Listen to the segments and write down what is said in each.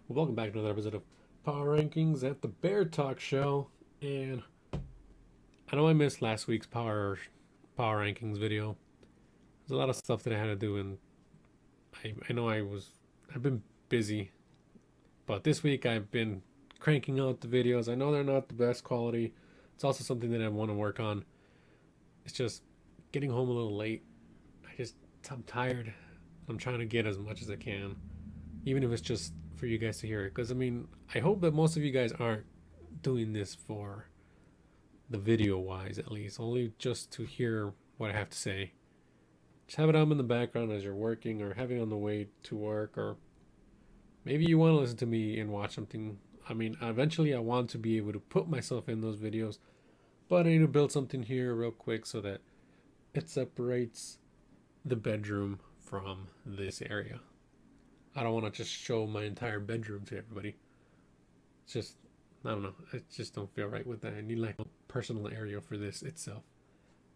Well, welcome back to another episode of Power Rankings at the Bear Talk Show. And I know I missed last week's Power Rankings video. There's a lot of stuff that I had to do, and I know I've been busy, but this week I've been cranking out the videos. I know they're not the best quality. It's also something that I want to work on. It's just getting home a little late. I'm tired. I'm trying to get as much as I can, even if it's just for you guys to hear it. Because I hope that most of you guys aren't doing this for the video wise, at least, only just to hear what I have to say. Just have it on in the background as you're working, or having on the way to work, or maybe you want to listen to me and watch something. Eventually I want to be able to put myself in those videos, but I need to build something here real quick so that it separates the bedroom from this area. I don't want to just show my entire bedroom to everybody. It's just, I don't know. I just don't feel right with that. I need like a personal area for this itself.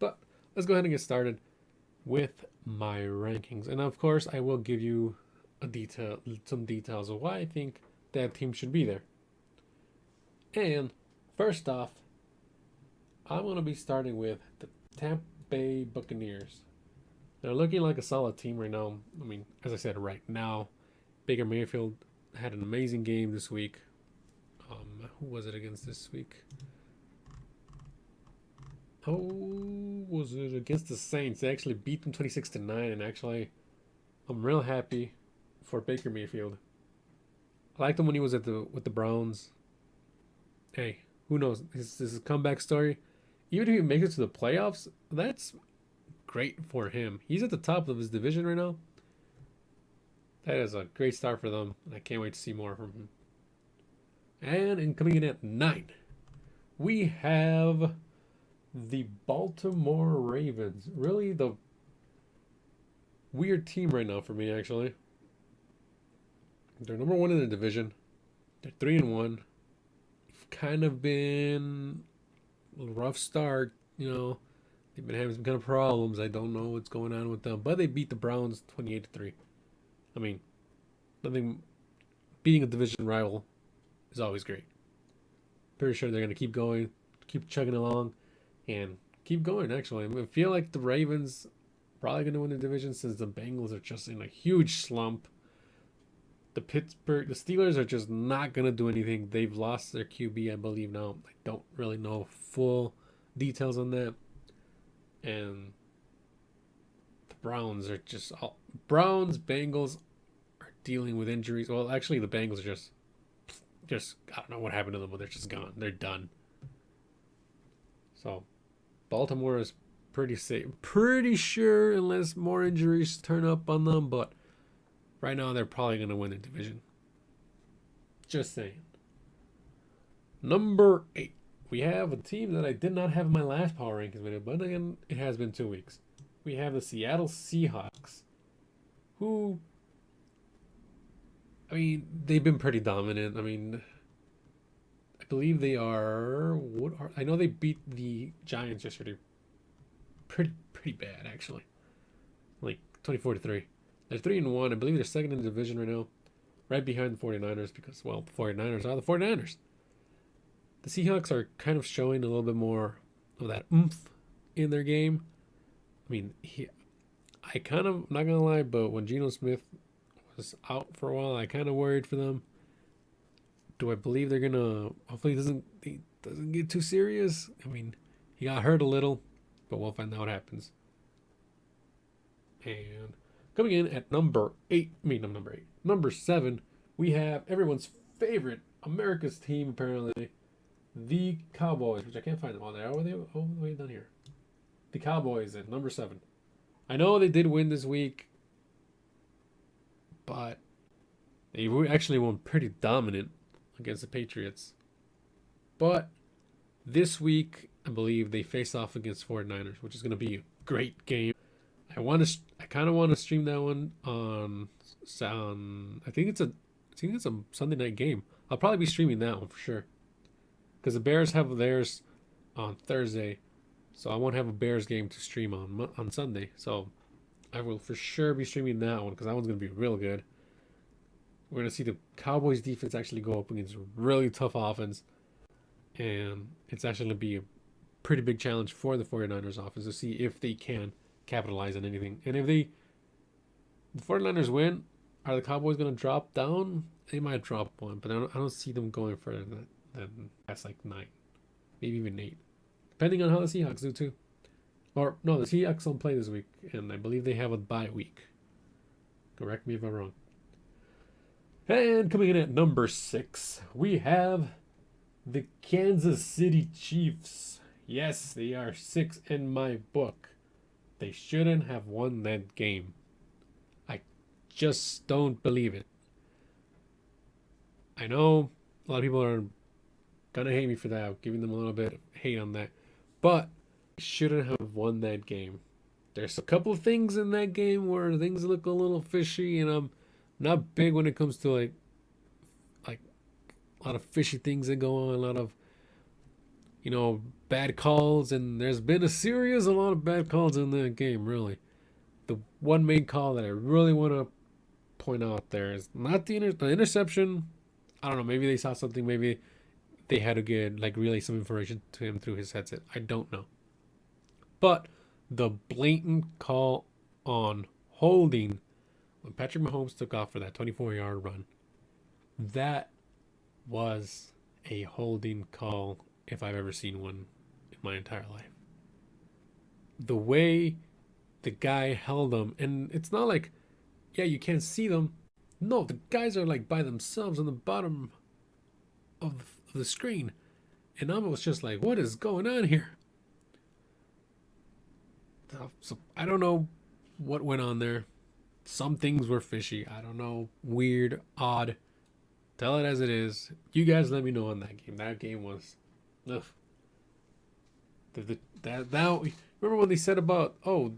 But let's go ahead and get started with my rankings. And of course, I will give you some details of why I think that team should be there. And first off, I'm going to be starting with the Tampa Bay Buccaneers. They're looking like a solid team right now. As I said, right now, Baker Mayfield had an amazing game this week. Who was it against this week? Oh, was it against the Saints? They actually beat them 26-9, and actually, I'm real happy for Baker Mayfield. I liked him when he was with the Browns. Hey, who knows? His comeback story. Even if he makes it to the playoffs, that's great for him. He's at the top of his division right now. That is a great start for them, and I can't wait to see more from him. And coming in at 9, we have the Baltimore Ravens. Really the weird team right now for me, actually. They're number 1 in the division. They're 3-1. Kind of been a rough start, They've been having some kind of problems. I don't know what's going on with them, but they beat the Browns 28-3. Nothing. Beating a division rival is always great. Pretty sure they're gonna keep going, keep chugging along, and keep going. Actually, I feel like the Ravens probably gonna win the division since the Bengals are just in a huge slump. The Steelers are just not gonna do anything. They've lost their QB, I believe now. I don't really know full details on that. And the Browns are Bengals are dealing with injuries. Well, actually, the Bengals are just I don't know what happened to them, but they're just gone. They're done. So Baltimore is pretty safe. Pretty sure, unless more injuries turn up on them, but right now they're probably gonna win the division. Just saying. Number 8. We have a team that I did not have in my last Power Rankings video, but again, it has been 2 weeks. We have the Seattle Seahawks, who, they've been pretty dominant. I believe they are. I know they beat the Giants yesterday. Pretty bad, actually. Like 24-3. They're 3-1. I believe they're second in the division right now, right behind the 49ers because, well, the 49ers are the 49ers. The Seahawks are kind of showing a little bit more of that oomph in their game. I kind of, not gonna lie, but when Geno Smith was out for a while, I kind of worried for them. Do I believe they're gonna? Hopefully, he doesn't get too serious. He got hurt a little, but we'll find out what happens. And coming in at number 8, number 7, we have everyone's favorite America's team, apparently, the Cowboys, which I can't find them on there. Are they all the way down here? The Cowboys at number 7. I know they did win this week, but they actually won pretty dominant against the Patriots. But this week, I believe they face off against 49ers, which is going to be a great game. I kind of want to stream that one on. I think it's a Sunday night game. I'll probably be streaming that one for sure. Because the Bears have theirs on Thursday, so I won't have a Bears game to stream on Sunday. So I will for sure be streaming that one because that one's going to be real good. We're going to see the Cowboys defense actually go up against a really tough offense. And it's actually going to be a pretty big challenge for the 49ers offense to see if they can capitalize on anything. And if the 49ers win, are the Cowboys going to drop down? They might drop one, but I don't see them going further than that's like 9, maybe even 8, depending on how the Seahawks do too. Or no, the Seahawks don't play this week, and I believe they have a bye week. Correct me if I'm wrong. And coming in at number 6, we have the Kansas City Chiefs. Yes, they are 6 in my book. They shouldn't have won that game. I just don't believe it. I know a lot of people are gonna hate me for that. I'm giving them a little bit of hate on that, but they shouldn't have won that game. There's a couple of things in that game where things look a little fishy, and I'm not big when it comes to like a lot of fishy things that go on, a lot of bad calls, and there's been a lot of bad calls in that game. Really, the one main call that I really want to point out there is not the interception. I don't know. Maybe they saw something. Maybe they had to get relay some information to him through his headset. I don't know. But the blatant call on holding when Patrick Mahomes took off for that 24-yard run, that was a holding call if I've ever seen one in my entire life. The way the guy held them, and it's not like, yeah, you can't see them. No, the guys are by themselves on the bottom of the screen. And I was just like, what is going on here? So I don't know what went on there. Some things were fishy. I don't know. Weird, odd. Tell it as it is. You guys let me know on that game. That game was... Ugh. Remember when they said about, oh,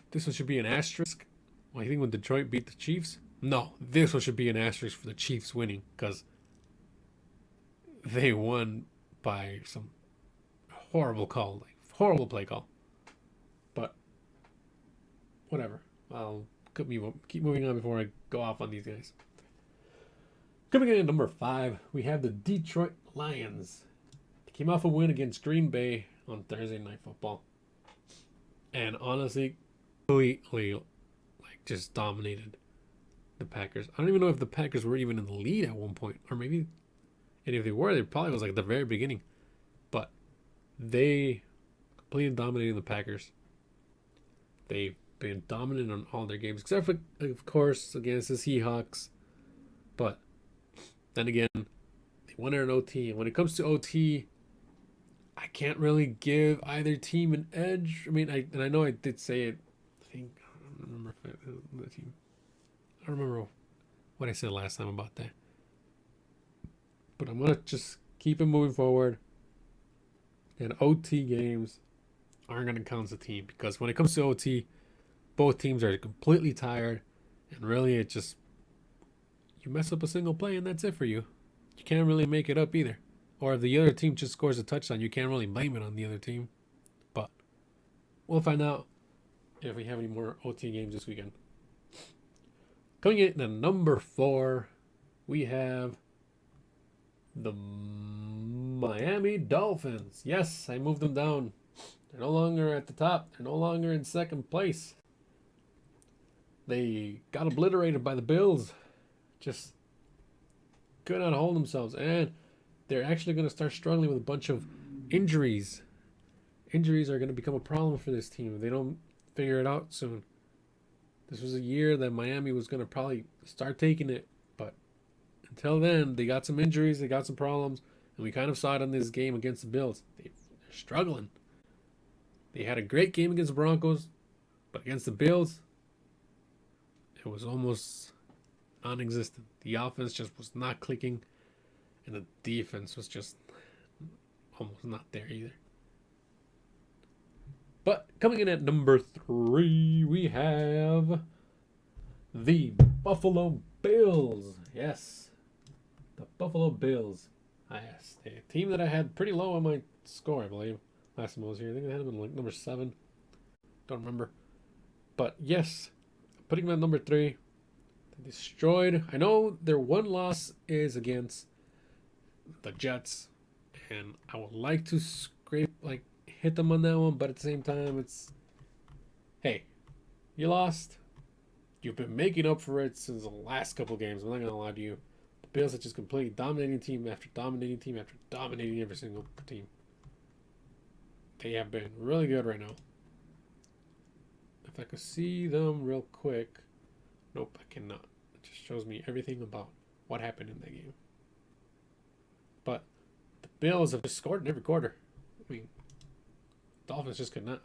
this one should be an asterisk? Well, I think when Detroit beat the Chiefs? No, this one should be an asterisk for the Chiefs winning, because they won by some horrible call, horrible play call. But whatever. I'll keep moving on before I go off on these guys. Coming in at number 5, we have the Detroit Lions. They came off a win against Green Bay on Thursday Night Football, and honestly, completely just dominated the Packers. I don't even know if the Packers were even in the lead at one point, or maybe, and if they were, they probably was at the very beginning. But they completely dominated the Packers. They've been dominant on all their games, except for, of course, against the Seahawks. But then again, they won it in OT, and when it comes to OT, I can't really give either team an edge. I mean, I know I did say it. I think I don't remember if the team. I don't remember what I said last time about that. But I'm gonna just keep it moving forward. And OT games aren't gonna count as a team, because when it comes to OT, both teams are completely tired, and really it just, you mess up a single play and that's it for you. You can't really make it up either. Or if the other team just scores a touchdown, you can't really blame it on the other team. But we'll find out if we have any more OT games this weekend. Coming in at number 4, we have the Miami Dolphins. Yes, I moved them down. They're no longer at the top. They're no longer in second place. They got obliterated by the Bills. Just could not hold themselves. And they're actually going to start struggling with a bunch of injuries. Injuries are going to become a problem for this team if they don't figure it out soon. This was a year that Miami was going to probably start taking it. But until then, they got some injuries. They got some problems. And we kind of saw it in this game against the Bills. They're struggling. They had a great game against the Broncos. But against the Bills, it was almost non-existent. The offense just was not clicking. And the defense was just almost not there either. But coming in at number 3, we have the Buffalo Bills. Yes, the Buffalo Bills. Yes, a team that I had pretty low on my score, I believe, last time I was here. I think I had them in number 7. Don't remember. But yes, putting them at number 3. destroyed. I know their one loss is against the Jets, and I would like to hit them on that one, but at the same time, it's hey, you lost. You've been making up for it since the last couple games. I'm not gonna lie to you. The Bills are just completely dominating team after dominating team after dominating every single team. They have been really good right now. If I could see them real quick. Nope, I cannot. It just shows me everything about what happened in that game. But the Bills have just scored in every quarter. I mean, Dolphins just could not.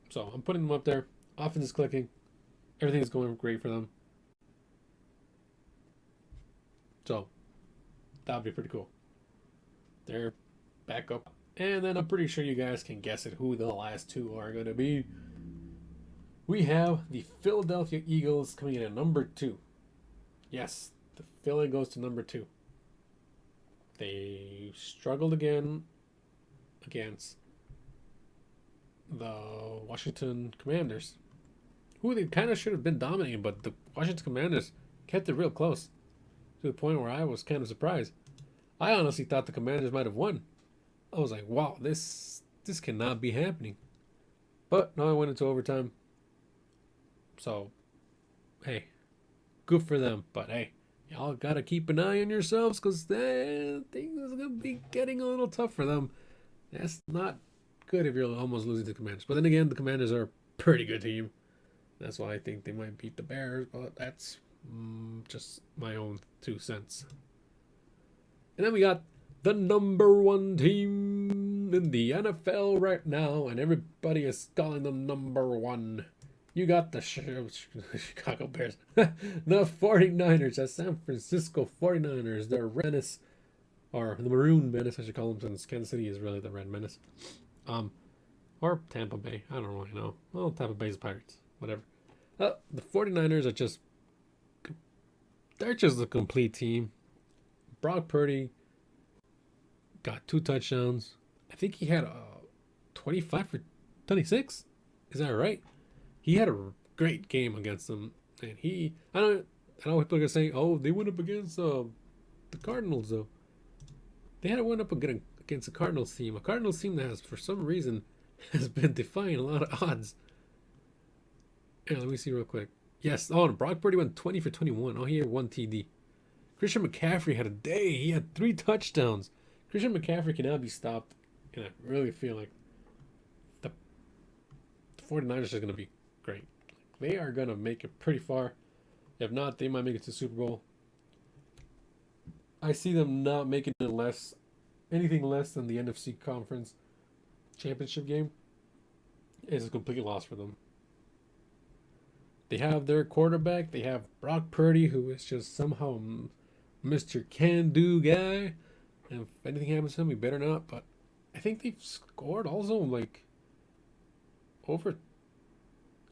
So I'm putting them up there. Offense is clicking. Everything is going great for them. So that would be pretty cool. They're back up. And then I'm pretty sure you guys can guess it who the last two are going to be. We have the Philadelphia Eagles coming in at number 2. Yes, the Philly goes to number 2. They struggled again against the Washington Commanders, who they kind of should have been dominating, but the Washington Commanders kept it real close to the point where I was kind of surprised. I honestly thought the Commanders might have won. I was like, wow, this cannot be happening. But no, I went into overtime. So, hey, good for them. But hey, y'all got to keep an eye on yourselves because things are going to be getting a little tough for them. That's not good if you're almost losing to the Commanders. But then again, the Commanders are a pretty good team. That's why I think they might beat the Bears. But that's just my own 2 cents. And then we got the number 1 team in the NFL right now. And everybody is calling them number 1. You got the Chicago Bears. The 49ers, the San Francisco 49ers. The Red Menace, or the Maroon Menace, I should call them, since Kansas City is really the Red Menace. Or Tampa Bay. I don't really know. Well, Tampa Bay's Pirates. Whatever. The 49ers are just... They're just a complete team. Brock Purdy got 2 touchdowns. I think he had 25 for 26. Is that right? He had a great game against them, and I know people are gonna say, "Oh, they went up against the Cardinals, though." They had to win up against a Cardinals team, that has, for some reason, has been defying a lot of odds. Yeah, let me see real quick. Yes, and Brock Purdy went 20 for 21. Oh, he had 1 TD. Christian McCaffrey had a day. He had 3 touchdowns. Christian McCaffrey cannot be stopped, and I really feel like the 49ers are going to be great. They are going to make it pretty far. If not, they might make it to the Super Bowl. I see them not making it anything less than the NFC Conference Championship game is a complete loss for them. They have their quarterback. They have Brock Purdy, who is just somehow Mr. Can-Do guy. And if anything happens to him, we better not. But I think they've scored also over,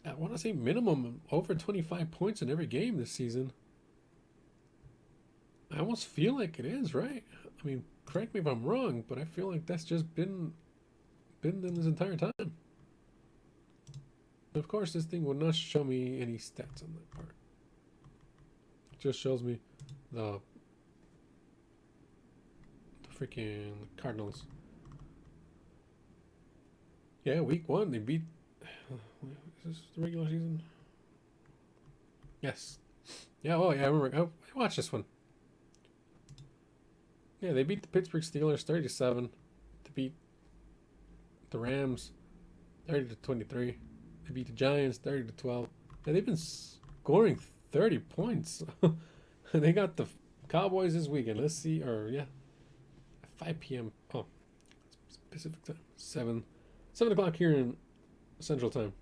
I want to say minimum over 25 points in every game this season. I almost feel like it is, right? I mean, correct me if I'm wrong, but I feel like that's just been them this entire time. Of course, this thing would not show me any stats on that part. It just shows me the freaking Cardinals. Yeah, week 1, they beat... Is this the regular season? Yes. Yeah, oh, yeah, I remember. I watched this one. Yeah, they beat the Pittsburgh Steelers 37. They beat the Rams 30-23. They beat the Giants 30-12. And they've been scoring 30 points. They got the Cowboys this weekend. Let's see. Or, yeah. 5 p.m. Oh, Pacific time. 7 o'clock here in Central Time.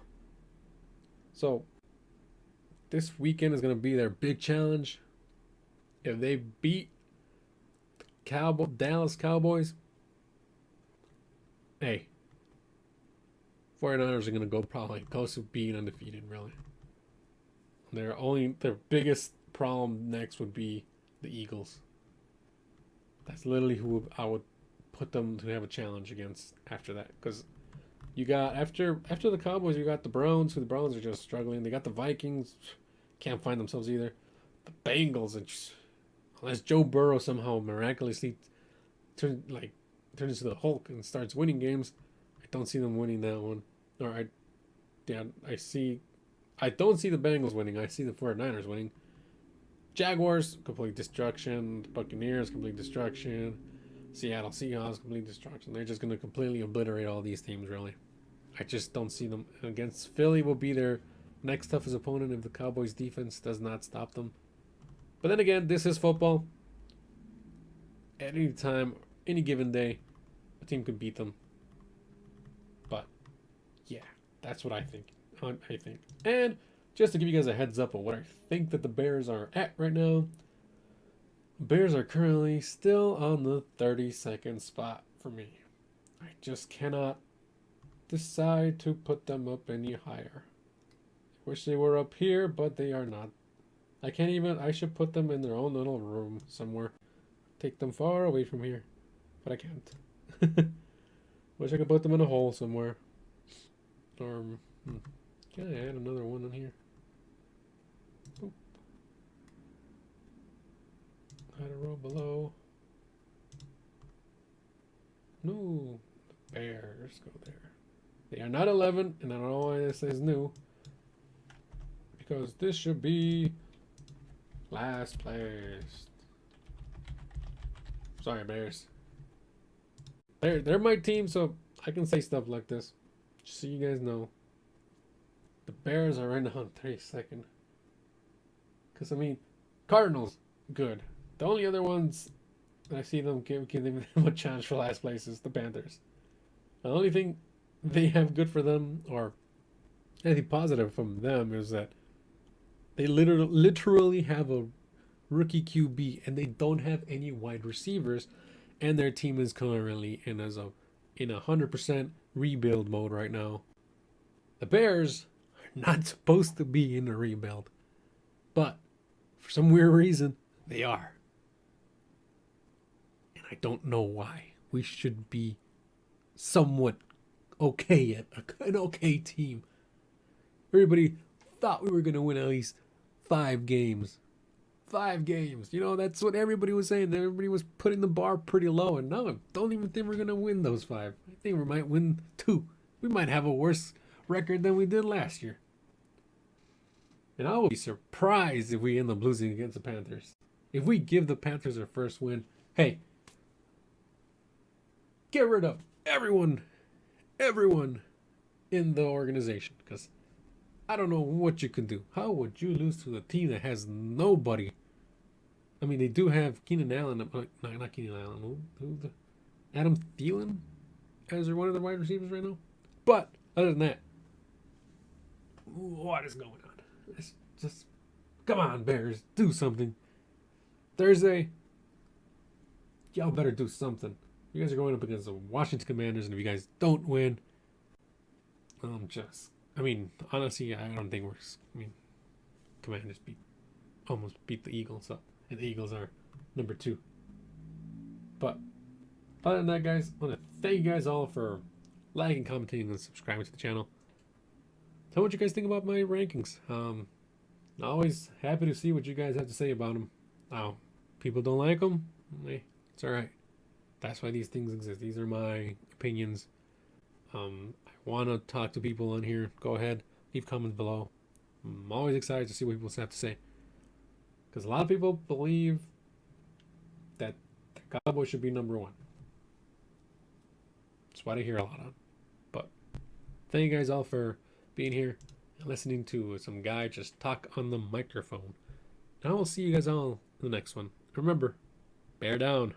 So, this weekend is going to be their big challenge. If they beat the Dallas Cowboys, hey, 49ers are going to go probably close to being undefeated, really. Their biggest problem next would be the Eagles. That's literally who I would put them to have a challenge against after that. Because You got after the Cowboys, you got the Browns, who the Browns are just struggling. They got the Vikings, can't find themselves either. The Bengals, and just, unless Joe Burrow somehow miraculously turns into the Hulk and starts winning games, I don't see them winning that one. Or I don't see the Bengals winning. I see the 49ers winning. Jaguars, complete destruction. The Buccaneers, complete destruction. Seattle Seahawks, complete destruction. They're just going to completely obliterate all these teams, really. I just don't see them. Against Philly will be their next toughest opponent if the Cowboys defense does not stop them. But then again, this is football. At any time, any given day, a team could beat them. But yeah, that's what I think. And just to give you guys a heads up of what I think that the Bears are at right now, Bears are currently still on the 32nd spot for me. I just cannot decide to put them up any higher. I wish they were up here, but they are not. I should put them in their own little room somewhere. Take them far away from here, but I can't. Wish I could put them in a hole somewhere. Or, can I add another one in here? Boop. Add a row below. No, the Bears go there. They are not 11, and I don't know why this is new. Because this should be last place. Sorry, Bears. They're my team, so I can say stuff like this. Just so you guys know. The Bears are right now on 32nd. Because, I mean, Cardinals, good. The only other ones that I see them giving them a chance for last place is the Panthers. The only thing they have good for them, or anything positive from them, is that they literally have a rookie QB and they don't have any wide receivers, and their team is currently in a 100% rebuild mode right now. The Bears are not supposed to be in a rebuild, but for some weird reason they are, and I don't know why. We should be somewhat okay at an okay team. Everybody thought we were going to win at least 5 games. 5 games. You know, that's what everybody was saying. Everybody was putting the bar pretty low. And now I don't even think we're going to win those 5. I think we might win 2. We might have a worse record than we did last year. And I will be surprised if we end up losing against the Panthers. If we give the Panthers their first win, hey, get rid of everyone in the organization, because I don't know what you can do. How would you lose to a team that has nobody? I mean, they do have Keenan Allen. No, not Keenan Allen. Adam Thielen as one of the wide receivers right now. But other than that, what is going on? It's just, come on, Bears, do something. Thursday, y'all better do something. You guys are going up against the Washington Commanders, and if you guys don't win, honestly, I don't think Commanders almost beat the Eagles up, and the Eagles are number 2. But other than that, guys, I want to thank you guys all for liking, commenting, and subscribing to the channel. Tell me what you guys think about my rankings. Always happy to see what you guys have to say about them. Now, people don't like them. It's all right. That's why these things exist. These are my opinions. I want to talk to people on here. Go ahead, leave comments below. I'm always excited to see what people have to say, because a lot of people believe that the Cowboys should be number 1. That's what I hear a lot on. But thank you guys all for being here and listening to some guy just talk on the microphone. And I will see you guys all in the next one. Remember, bear down.